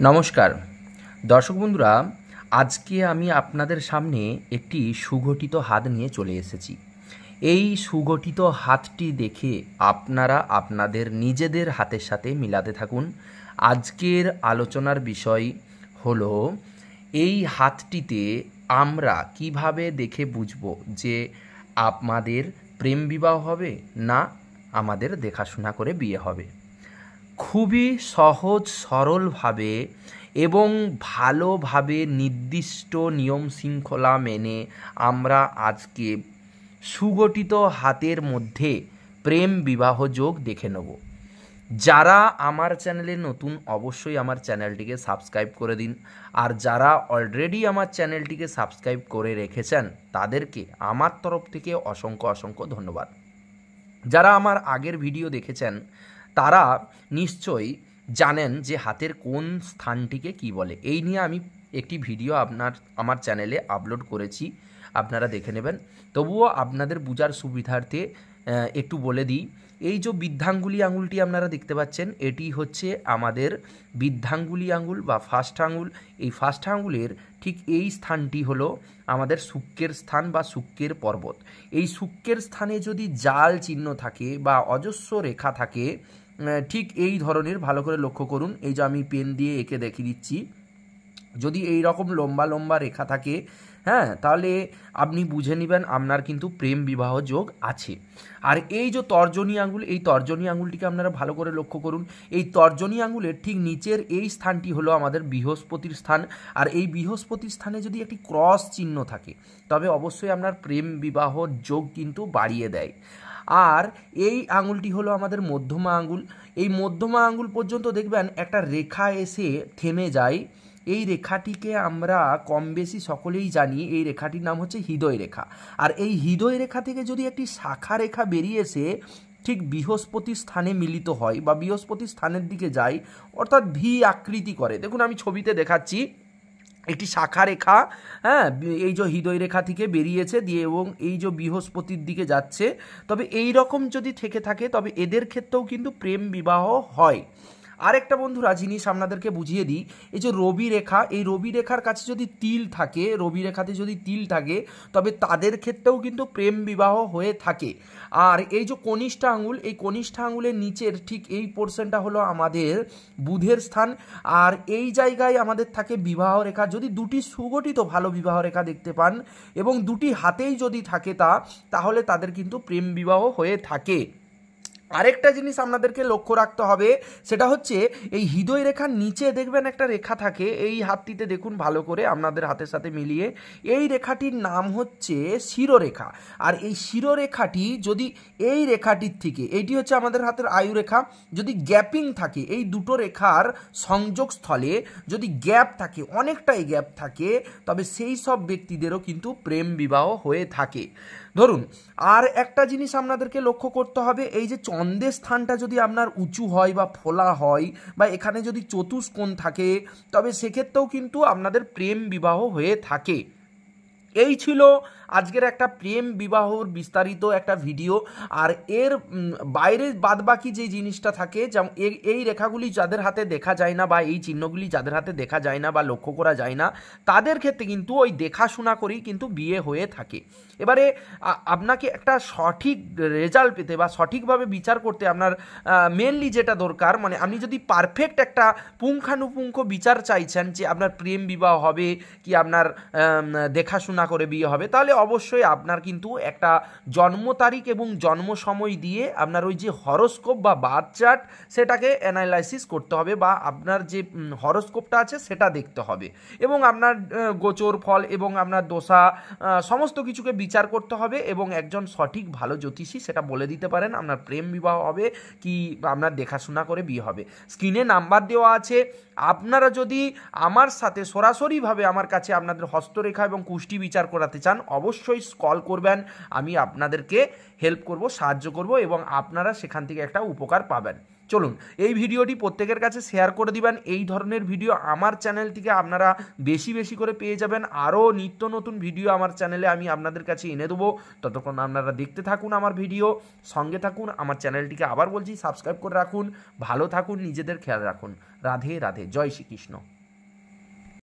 নমস্কার দর্শক বন্ধুরা, আজকে আমি আপনাদের সামনে একটি সুগঠিত হাত নিয়ে চলে এসেছি। এই সুগঠিত হাতটি দেখে আপনারা আপনাদের নিজেদের হাতের সাথে মিলাতে থাকুন। আজকের আলোচনার বিষয় হলো এই হাতটিতে আমরা কিভাবে দেখে বুঝব যে আমাদের প্রেম বিবাহ হবে না আমাদের দেখাশোনা করে বিয়ে হবে। খুবই সহজ সরলভাবে এবং ভালোভাবে নির্দিষ্ট নিয়ম শৃঙ্খলা মেনে আমরা আজকে সুগঠিত হাতের মধ্যে প্রেম বিবাহ যোগ দেখে নেব। যারা আমার চ্যানেলে নতুন অবশ্যই আমার চ্যানেলটিকে সাবস্ক্রাইব করে দিন, আর যারা অলরেডি আমার চ্যানেলটিকে সাবস্ক্রাইব করে রেখেছেন তাদেরকে আমার তরফ থেকে অসংখ্য অসংখ্য ধন্যবাদ। যারা আমার আগের ভিডিও দেখেছেন তারা নিশ্চয়ই জানেন যে হাতের কোন স্থানটিকে কি বলে। এই নিয়ে আমি একটি ভিডিও আমার চ্যানেলে আপলোড করেছি, আপনারা দেখে নেবেন। তবুও আপনাদের বোঝার সুবিধার্থে একটু বলে দিই। এই যে বৃদ্ধাঙ্গুলি আঙুলটি আপনারা দেখতে পাচ্ছেন, এটি হচ্ছে আমাদের বৃদ্ধাঙ্গুলি আঙুল বা ফার্স্ট আঙুল। এই ফার্স্ট আঙুলের ঠিক এই স্থানটি হলো আমাদের শুক্রের স্থান বা শুক্রের পর্বত। এই শুক্রের স্থানে যদি জাল চিহ্ন থাকে বা অজস্র রেখা থাকে, ঠিক এই ধরনের, ভালো করে লক্ষ্য করুন, এই যে আমি পেন দিয়ে এঁকে দেখিয়ে দিচ্ছি, যদি এই রকম লম্বা লম্বা রেখা থাকে, তাহলে আপনি বুঝে নেবেন আপনার কিন্তু প্রেম বিবাহ যোগ আছে। আর এই যে তর্জনী আঙুল, এই তর্জনী আঙুলটিকে আপনারা ভালো করে লক্ষ্য করুন। এই তর্জনী আঙুলের ঠিক নিচের এই স্থানটি হলো আমাদের বৃহস্পতির স্থান। আর এই বৃহস্পতির স্থানে যদি একটি ক্রস চিহ্ন থাকে তবে অবশ্যই আপনার প্রেম বিবাহ যোগ কিন্তু বাড়িয়ে দেয়। আর এই আঙুলটি হলো আমাদের মধ্যমা আঙুল। এই মধ্যমা আঙুল পর্যন্ত দেখবেন একটা রেখা এসে থেমে যায়। এই রেখাটিকে আমরা কম বেশি সকলেই জানি, এই রেখাটির নাম হচ্ছে হৃদয় রেখা। আর এই হৃদয় রেখা থেকে যদি একটি শাখা রেখা বেরিয়ে এসে ঠিক বৃহস্পতির স্থানে মিলিত হয় বা বৃহস্পতির স্থানের দিকে যায়, অর্থাৎ ভি আকৃতি করে, দেখুন আমি ছবিতে দেখাচ্ছি, একটি শাখা রেখা এই যে হৃদয় রেখা থেকে বেরিয়েছে দিয়ে এবং এই যে বৃহস্পতির দিকে যাচ্ছে, তবে এই রকম যদি থেকে থাকে তবে এদের ক্ষেত্রেও কিন্তু প্রেম বিবাহ হয়। আরেকটা বন্ধুরা জিনিস আপনাদেরকে বুঝিয়ে দিই, এই যে রবি রেখা, এই রবি রেখার কাছে যদি তিল থাকে, রবি রেখাতে যদি তিল থাকে তবে তাদের ক্ষেত্রেও কিন্তু প্রেম বিবাহ হয়ে থাকে। আর এই যে কনিষ্ঠ আঙুল, এই কনিষ্ঠ আঙুলের নিচের ঠিক এই পোর্শনটা হলো আমাদের বুধের স্থান। আর এই জায়গায় আমাদের থাকে বিবাহ রেখা। যদি দুটি সুগঠিত ভালো বিবাহ রেখা দেখতে পান এবং দুটি হাতেই যদি থাকে তাহলে তাদের কিন্তু প্রেম বিবাহ হয়ে থাকে। আরেকটা জিনিস আপনাদেরকে লক্ষ্য রাখতে হবে, সেটা হচ্ছে এই হৃদয় রেখার নিচে দেখবেন একটা রেখা থাকে, এই হাতটিতে দেখুন ভালো করে আপনাদের হাতের সাথে মিলিয়ে, এই রেখাটির নাম হচ্ছে শিরোরেখা। আর এই শিরোরেখাটি যদি এই রেখাটির থেকে, এইটি হচ্ছে আমাদের হাতের আয়ু রেখা, যদি গ্যাপিং থাকে, এই দুটো রেখার সংযোগস্থলে যদি গ্যাপ থাকে, অনেকটাই গ্যাপ থাকে, তবে সেই সব ব্যক্তিদেরও কিন্তু প্রেম বিবাহ হয়ে থাকে। ধরুন আর একটা জিনিস আপনাদেরকে লক্ষ্য করতে হবে, এই যে চন্দ্রের স্থানটা যদি আপনার উঁচু হয় বা ফোলা হয় বা এখানে যদি চতুষ্কোণ থাকে, তবে সেক্ষেত্রেও কিন্তু আপনাদের প্রেম বিবাহ হয়ে থাকে। এই ছিল আজকের একটা প্রেম বিবাহর বিস্তারিত একটা ভিডিও। আর এর বাইরে বাদবাকি যে জিনিসটা থাকে, যেমন এই রেখাগুলি যাদের হাতে দেখা যায় না বা এই চিহ্নগুলি যাদের হাতে দেখা যায় না বা লক্ষ্য করা যায় না, তাদের ক্ষেত্রে কিন্তু ওই দেখাশোনা করেই কিন্তু বিয়ে হয়ে থাকে। এবারে আপনাকে একটা সঠিক রেজাল্ট পেতে বা সঠিকভাবে বিচার করতে আপনার মেনলি যেটা দরকার, মানে আপনি যদি পারফেক্ট একটা পুঙ্খানুপুঙ্খ বিচার চাইছেন যে আপনার প্রেম বিবাহ হবে কি আপনার দেখাশোনা করে বিয়ে হবে, তাহলে অবশ্যই আপনার কিন্তু একটা জন্ম তারিখ এবং জন্ম সময় দিয়ে আপনার ওই যে হরোস্কোপ বা বার্থ চার্ট সেটাকে অ্যানালাইসিস করতে হবে বা আপনার যে হরোস্কোপটা আছে সেটা দেখতে হবে এবং আপনার গোচর ফল এবং আপনার দশা সমস্ত কিছুকে বিচার করতে হবে এবং একজন সঠিক ভালো জ্যোতিষী সেটা বলে দিতে পারেন আপনার প্রেম বিবাহ হবে কি আপনার দেখাশোনা করে বিয়ে হবে। স্ক্রিনে নাম্বার দেওয়া আছে, আপনারা যদি আমার সাথে সরাসরিভাবে আমার কাছে আপনাদের হস্তরেখা এবং কুষ্টি বিচার করাতে চান অবশ্যই কল করবেন, আমি আপনাদেরকে হেল্প করব, সাহায্য করব এবং আপনারা সেখান থেকে একটা উপকার পাবেন। চলুন এই ভিডিওটি প্রত্যেকের কাছে শেয়ার করে দিবেন। এই ধরনের ভিডিও আমার চ্যানেলটিকে আপনারা বেশি বেশি করে পেয়ে যাবেন। আরও নিত্য নতুন ভিডিও আমার চ্যানেলে আমি আপনাদের কাছে এনে দেবো। ততক্ষণ আপনারা দেখতে থাকুন আমার ভিডিও, সঙ্গে থাকুন। আমার চ্যানেলটিকে আবার বলছি সাবস্ক্রাইব করে রাখুন। ভালো থাকুন, নিজেদের খেয়াল রাখুন। রাধে রাধে, জয় শ্রীকৃষ্ণ।